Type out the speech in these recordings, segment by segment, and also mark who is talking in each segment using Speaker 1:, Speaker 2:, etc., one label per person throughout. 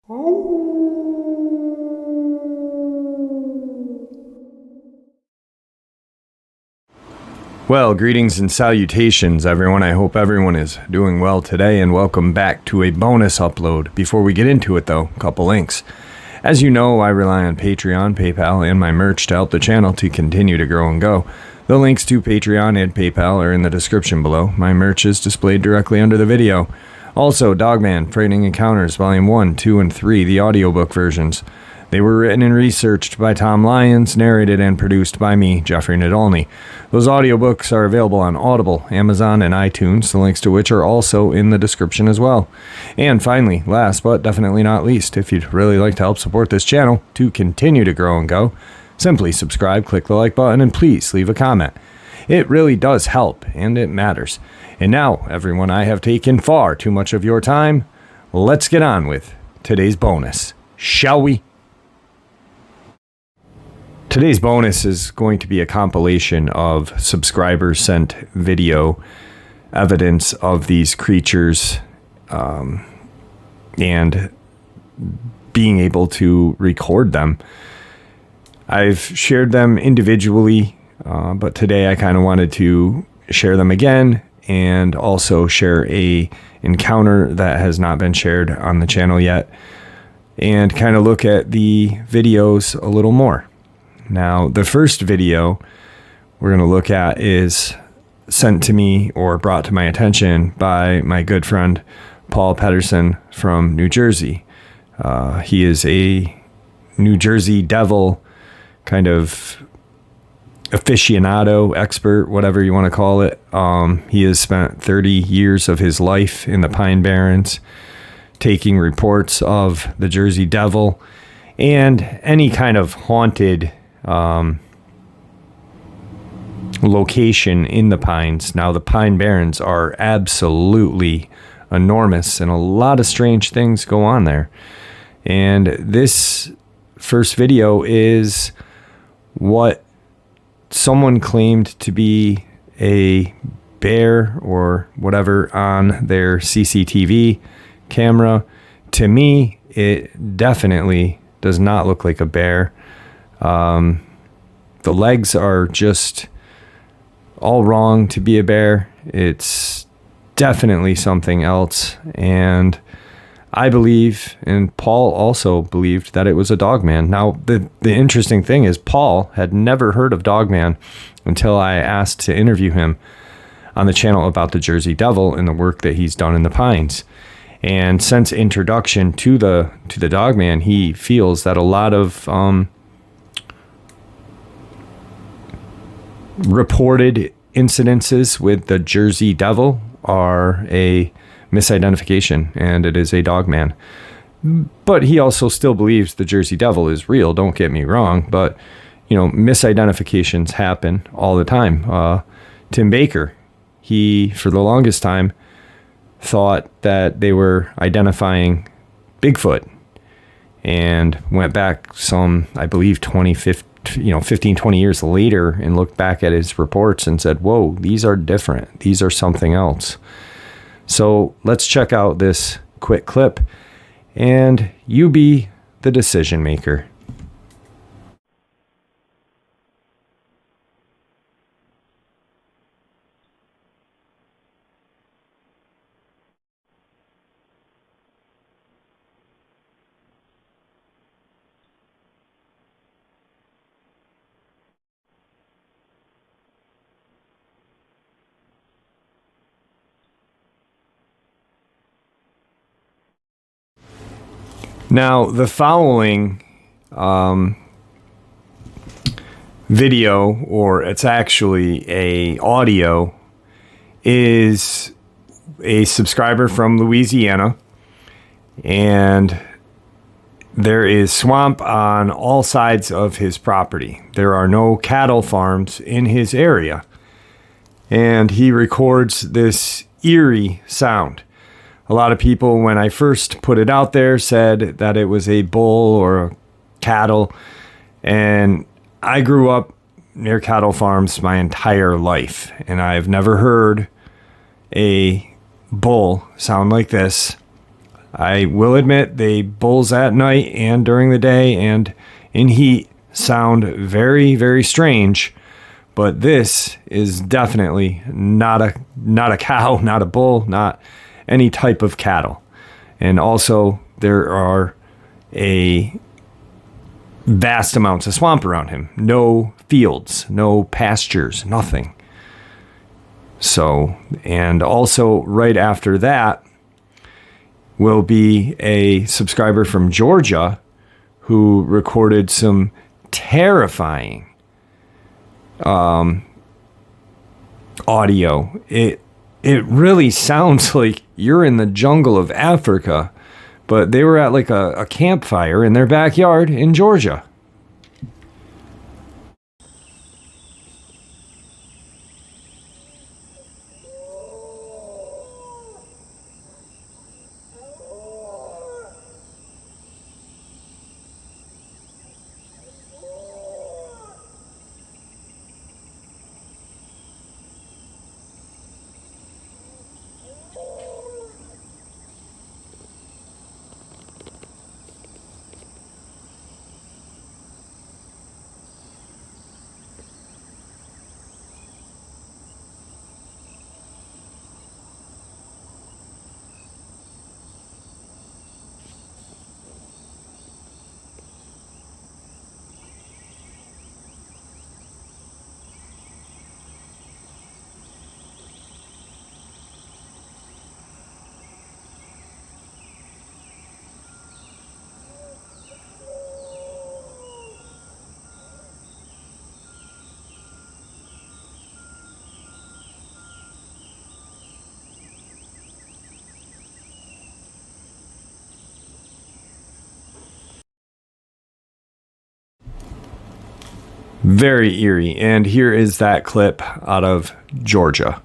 Speaker 1: Well, greetings and salutations, everyone. I hope everyone is doing well today, and welcome back to a bonus upload. Before we get into it, though, a couple links. As you know, I rely on Patreon, PayPal, and my merch to help the channel to continue to grow and go. The links to Patreon and PayPal are in the description below. My merch is displayed directly under the video. Also, Dogman, Frightening Encounters, Volume 1, 2, and 3, the audiobook versions. They were written and researched by Tom Lyons, narrated and produced by me, Jeffrey Nadolny. Those audiobooks are available on Audible, Amazon, and iTunes, the links to which are also in the description as well. And finally, last but definitely not least, if you'd really like to help support this channel to continue to grow and go, simply subscribe, click the like button, and please leave a comment. It really does help, and it matters. And now, everyone, I have taken far too much of your time. Let's get on with today's bonus, shall we? Today's bonus is going to be a compilation of subscriber-sent video evidence of these creatures and being able to record them. I've shared them individually, but today I kind of wanted to share them again and also share a encounter that has not been shared on the channel yet and kind of look at the videos a little more. Now, the first video we're going to look at is sent to me or brought to my attention by my good friend Paul Pedersen from New Jersey. He is a New Jersey devil kind of aficionado, expert, whatever you want to call it. He has spent 30 years of his life in the Pine Barrens taking reports of the Jersey Devil and any kind of haunted location in the Pines. Now, the Pine Barrens are absolutely enormous and a lot of strange things go on there. And this first video is what someone claimed to be a bear or whatever on their CCTV camera. To me, it definitely does not look like a bear. The legs are just all wrong to be a bear. It's definitely something else. And I believe, and Paul also believed, that it was a Dogman. Now, the interesting thing is Paul had never heard of Dogman until I asked to interview him on the channel about the Jersey Devil and the work that he's done in the Pines. And since introduction to the Dogman, he feels that a lot of reported incidences with the Jersey Devil are a misidentification, and it is a Dogman. But he also still believes the Jersey Devil is real, don't get me wrong, but misidentifications happen all the time. Tim Baker, he for the longest time thought that they were identifying Bigfoot and went back some, I believe, 15, 20 years later and looked back at his reports and said, whoa, these are different. These are something else. So let's check out this quick clip and you be the decision maker. Now, the following video, or it's actually a audio, is a subscriber from Louisiana, and there is swamp on all sides of his property. There are no cattle farms in his area, and he records this eerie sound. A lot of people, when I first put it out there, said that it was a bull or a cattle. And I grew up near cattle farms my entire life, and I've never heard a bull sound like this. I will admit bulls at night and during the day and in heat sound very, very strange, but this is definitely not a cow, not a bull, not any type of cattle. And also there are a vast amounts of swamp around him. No fields, no pastures, nothing. So, and also right after that will be a subscriber from Georgia who recorded some terrifying audio. It really sounds like you're in the jungle of Africa, but they were at like a campfire in their backyard in Georgia. Very eerie. And here is that clip out of Georgia.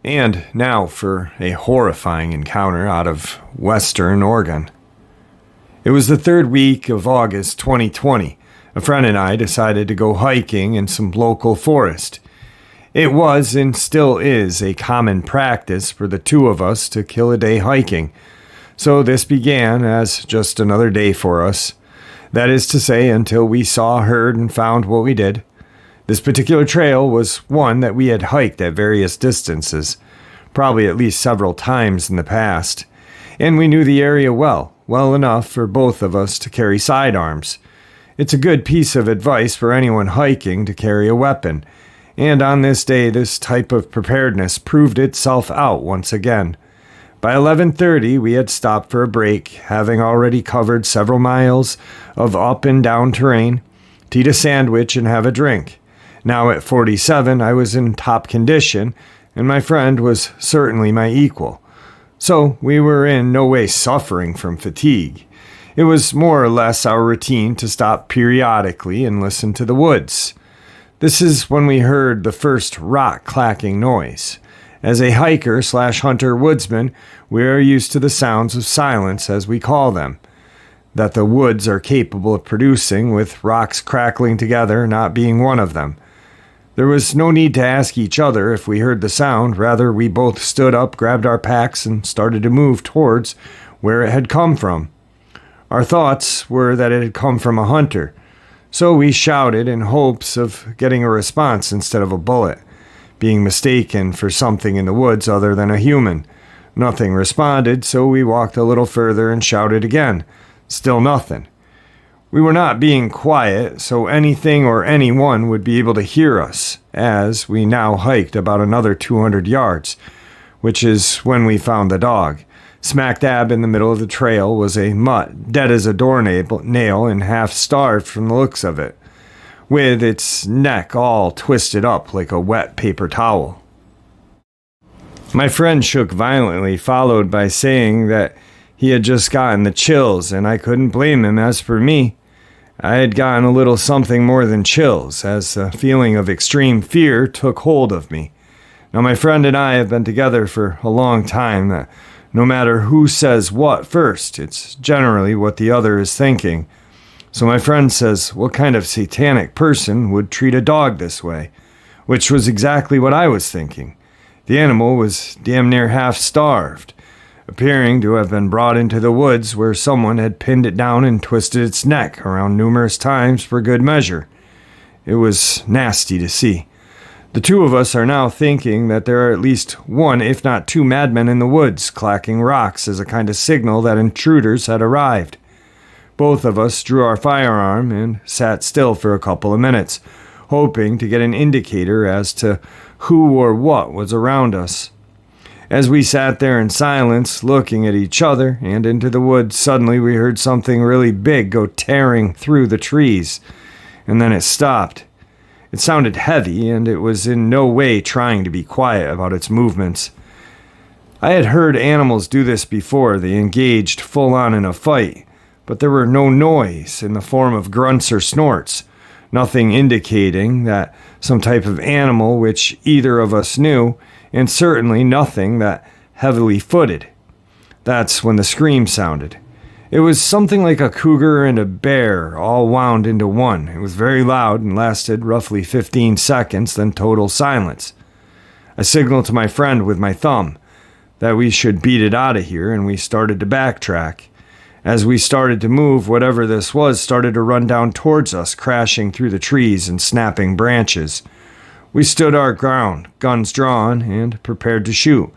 Speaker 1: And now for a horrifying encounter out of Western Oregon. It was the third week of August 2020. A friend and I decided to go hiking in some local forest. It was and still is a common practice for the two of us to kill a day hiking. So this began as just another day for us. That is to say, until we saw, heard, and found what we did. This particular trail was one that we had hiked at various distances, probably at least several times in the past, and we knew the area well enough for both of us to carry sidearms. It's a good piece of advice for anyone hiking to carry a weapon, and on this day this type of preparedness proved itself out once again. By 11:30 we had stopped for a break, having already covered several miles of up and down terrain, to eat a sandwich and have a drink. Now at 47, I was in top condition, and my friend was certainly my equal. So we were in no way suffering from fatigue. It was more or less our routine to stop periodically and listen to the woods. This is when we heard the first rock-clacking noise. As a hiker/hunter woodsman, we are used to the sounds of silence, as we call them, that the woods are capable of producing, with rocks crackling together not being one of them. There was no need to ask each other if we heard the sound. Rather, we both stood up, grabbed our packs, and started to move towards where it had come from. Our thoughts were that it had come from a hunter, so we shouted in hopes of getting a response instead of a bullet, being mistaken for something in the woods other than a human. Nothing responded, so we walked a little further and shouted again. Still nothing. We were not being quiet, so anything or anyone would be able to hear us, as we now hiked about another 200 yards, which is when we found the dog. Smack dab in the middle of the trail was a mutt, dead as a doornail and half starved from the looks of it, with its neck all twisted up like a wet paper towel. My friend shook violently, followed by saying that he had just gotten the chills, and I couldn't blame him. As for me, I had gotten a little something more than chills, as a feeling of extreme fear took hold of me. Now, my friend and I have been together for a long time. No matter who says what first, it's generally what the other is thinking. So my friend says, what kind of satanic person would treat a dog this way? Which was exactly what I was thinking. The animal was damn near half starved, appearing to have been brought into the woods where someone had pinned it down and twisted its neck around numerous times for good measure. It was nasty to see. The two of us are now thinking that there are at least one, if not two, madmen in the woods, clacking rocks as a kind of signal that intruders had arrived. Both of us drew our firearm and sat still for a couple of minutes, hoping to get an indicator as to who or what was around us. As we sat there in silence, looking at each other and into the woods, suddenly we heard something really big go tearing through the trees, and then it stopped. It sounded heavy, and it was in no way trying to be quiet about its movements. I had heard animals do this before. They engaged full-on in a fight, but there were no noise in the form of grunts or snorts, nothing indicating that some type of animal which either of us knew, and certainly nothing that heavily footed. That's when the scream sounded. It was something like a cougar and a bear all wound into one. It was very loud and lasted roughly 15 seconds, then total silence. I signaled to my friend with my thumb that we should beat it out of here, and we started to backtrack. As we started to move, whatever this was started to run down towards us, crashing through the trees and snapping branches. We stood our ground, guns drawn, and prepared to shoot.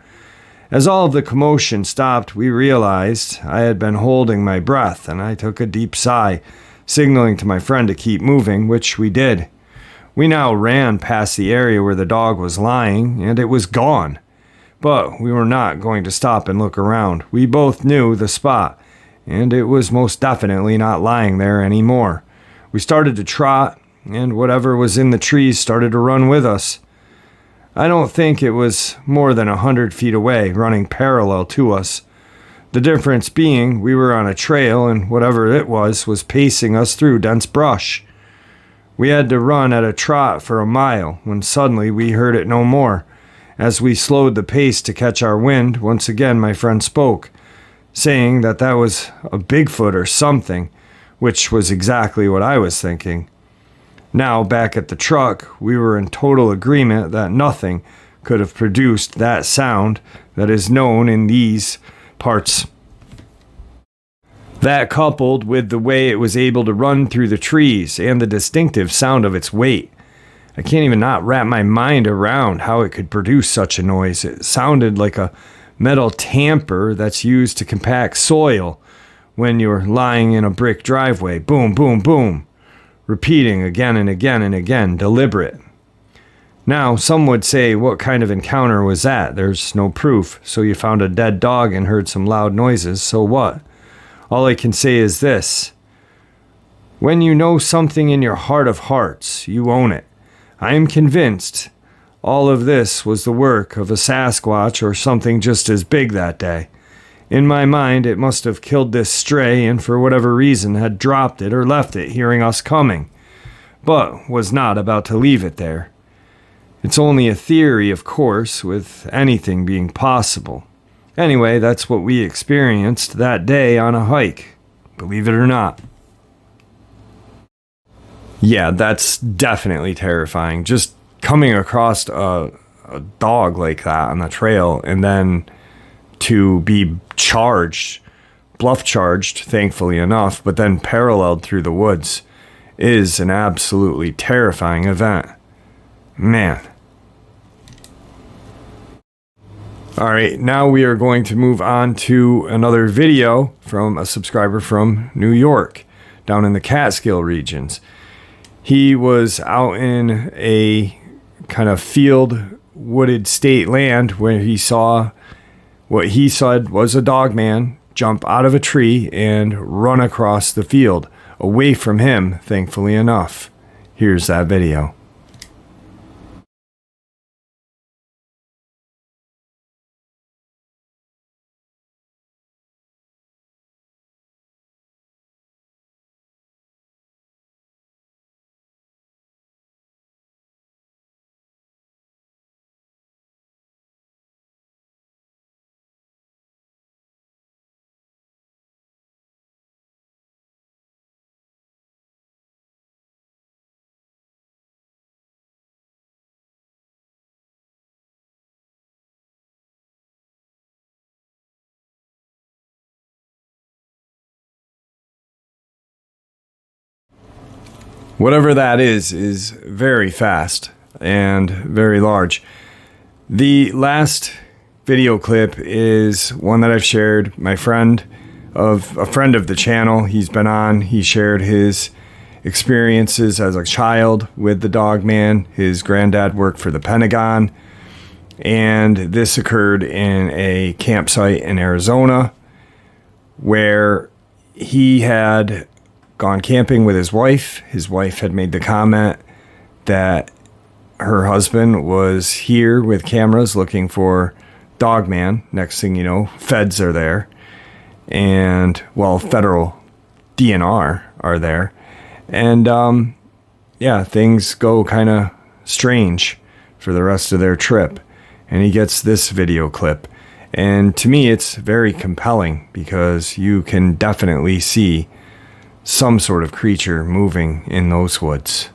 Speaker 1: As all of the commotion stopped, we realized I had been holding my breath, and I took a deep sigh, signaling to my friend to keep moving, which we did. We now ran past the area where the dog was lying, and it was gone. But we were not going to stop and look around. We both knew the spot, and it was most definitely not lying there anymore. We started to trot, and whatever was in the trees started to run with us. I don't think it was more than 100 feet away, running parallel to us. The difference being we were on a trail, and whatever it was pacing us through dense brush. We had to run at a trot for a mile when suddenly we heard it no more. As we slowed the pace to catch our wind, once again my friend spoke, saying that was a Bigfoot or something, which was exactly what I was thinking. Now, back at the truck, we were in total agreement that nothing could have produced that sound that is known in these parts. That, coupled with the way it was able to run through the trees and the distinctive sound of its weight, I can't even not wrap my mind around how it could produce such a noise. It sounded like a metal tamper that's used to compact soil when you're lying in a brick driveway. Boom, boom, boom. Repeating again and again and again, deliberate. Now, some would say, what kind of encounter was that? There's no proof. So you found a dead dog and heard some loud noises. So what? All I can say is this. When you know something in your heart of hearts, you own it. I am convinced all of this was the work of a Sasquatch or something just as big that day. In my mind, it must have killed this stray and for whatever reason had dropped it or left it hearing us coming, but was not about to leave it there. It's only a theory, of course, with anything being possible. Anyway, that's what we experienced that day on a hike, believe it or not. Yeah, that's definitely terrifying. Just coming across a dog like that on the trail, and then to be bluff charged, thankfully enough, but then paralleled through the woods is an absolutely terrifying event. Man. All right, now we are going to move on to another video from a subscriber from New York, down in the Catskill regions. He was out in a kind of field, wooded state land where he saw what he said was a dogman jump out of a tree and run across the field, away from him, thankfully enough. Here's that video. Whatever that is very fast and very large. The last video clip is one that I've shared. A friend of the channel, he's been on. He shared his experiences as a child with the Dogman. His granddad worked for the Pentagon, and this occurred in a campsite in Arizona where he had gone camping with his wife. His wife had made the comment that her husband was here with cameras looking for Dogman. Next thing you know, feds are there, and federal DNR are there, and things go kind of strange for the rest of their trip. And he gets this video clip, and to me it's very compelling because you can definitely see some sort of creature moving in those woods.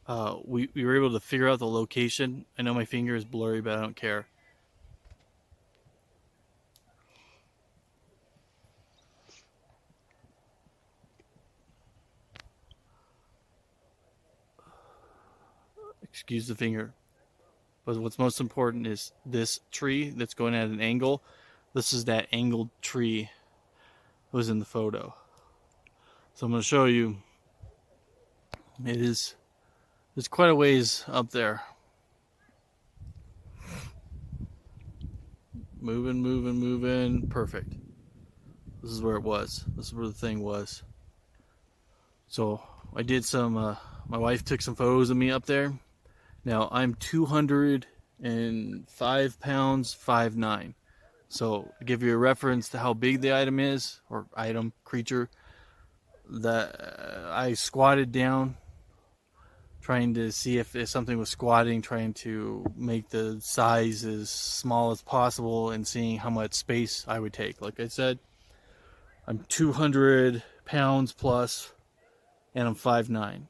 Speaker 2: We were able to figure out the location. I know my finger is blurry, but I don't care. Excuse the finger. But what's most important is this tree that's going at an angle. This is that angled tree that was in the photo. So I'm going to show you. It is it's quite a ways up there. Moving, moving, moving. Perfect. This is where it was. This is where the thing was. So I did some. My wife took some photos of me up there. Now I'm 205 pounds, 5'9". So to give you a reference to how big the item is, or item creature, that I squatted down, trying to see if something was squatting, trying to make the size as small as possible, and seeing how much space I would take. Like I said, I'm 200 pounds plus, and I'm 5'9".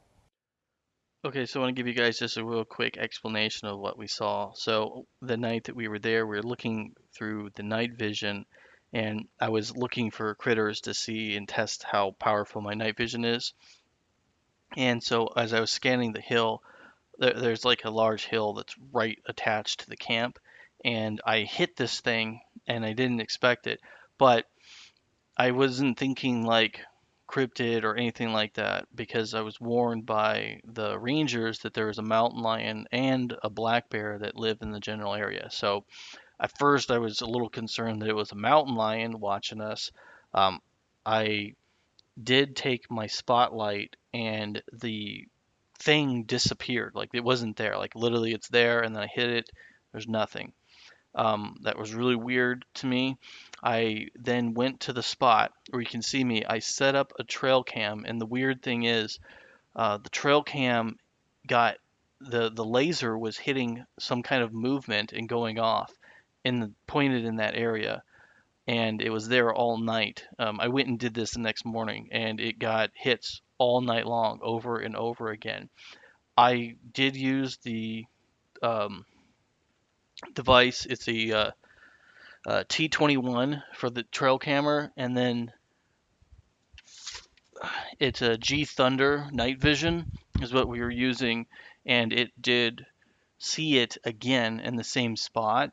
Speaker 2: Okay, so I want to give you guys just a real quick explanation of what we saw. So the night that we were there, we were looking through the night vision, and I was looking for critters to see and test how powerful my night vision is. And so as I was scanning the hill, there's like a large hill that's right attached to the camp, and I hit this thing, and I didn't expect it, but I wasn't thinking like cryptid or anything like that because I was warned by the rangers that there was a mountain lion and a black bear that live in the general area. So at first I was a little concerned that it was a mountain lion watching us. I did take my spotlight and the thing disappeared. Like it wasn't there. Like literally it's there and then I hit it. There's nothing. That was really weird to me. I then went to the spot where you can see me. I set up a trail cam, and the weird thing is, the trail cam got the laser was hitting some kind of movement and going off, pointed in that area, and it was there all night. I went and did this the next morning, and it got hits all night long, over and over again. I did use the um, device. It's a T21 for the trail camera, and then it's a G Thunder night vision is what we were using, and it did see it again in the same spot.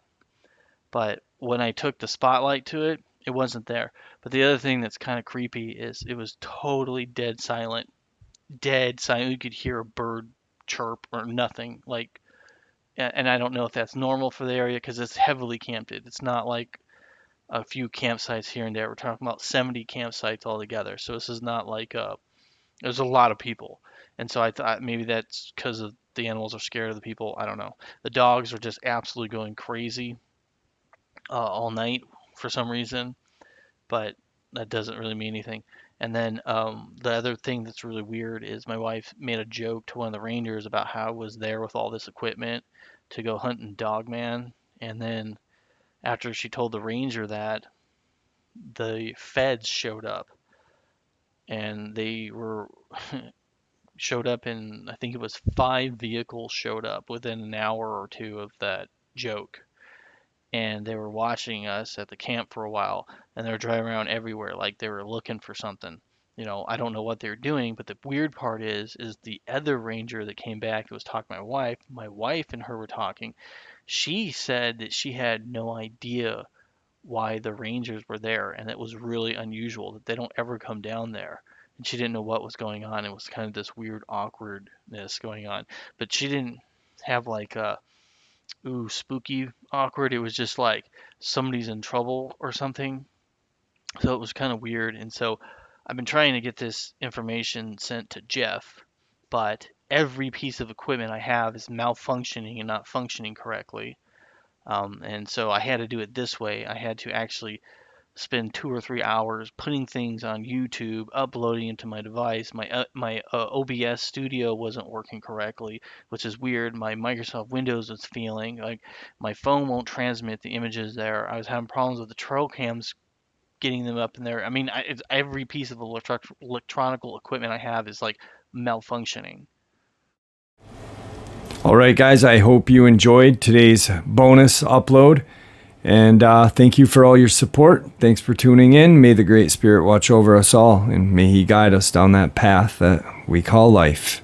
Speaker 2: But when I took the spotlight to it, it wasn't there. But the other thing that's kind of creepy is it was totally dead silent. Dead silent. You could hear a bird chirp or nothing. Like, and I don't know if that's normal for the area because it's heavily camped. It's not like a few campsites here and there. We're talking about 70 campsites altogether. So this is not like there's a lot of people. And so I thought maybe that's because of the animals are scared of the people. I don't know. The dogs are just absolutely going crazy all night for some reason, but that doesn't really mean anything. And then the other thing that's really weird is my wife made a joke to one of the rangers about how I was there with all this equipment to go hunting Dogman. And then after she told the ranger that, the feds showed up and they were showed up in, I think it was 5 vehicles showed up within an hour or two of that joke, and they were watching us at the camp for a while, and they were driving around everywhere like they were looking for something. I don't know what they were doing, but the weird part is the other ranger that came back that was talking to my wife and her were talking. She said that she had no idea why the Rangers were there, and it was really unusual that they don't ever come down there. And she didn't know what was going on. It was kind of this weird awkwardness going on, but she didn't have like a ooh spooky awkward. It was just like somebody's in trouble or something. So it was kind of weird, and so I've been trying to get this information sent to Jeff, but every piece of equipment I have is malfunctioning and not functioning correctly. And so I had to do it this way. I had to actually spend 2 or 3 hours putting things on YouTube, uploading into my device. My OBS Studio wasn't working correctly, which is weird. My Microsoft Windows was failing. Like my phone won't transmit the images there. I was having problems with the trail cams getting them up in there. I mean, every piece of electronic equipment I have is like malfunctioning.
Speaker 1: All right, guys, I hope you enjoyed today's bonus upload. And thank you for all your support. Thanks for tuning in. May the Great Spirit watch over us all, and may He guide us down that path that we call life.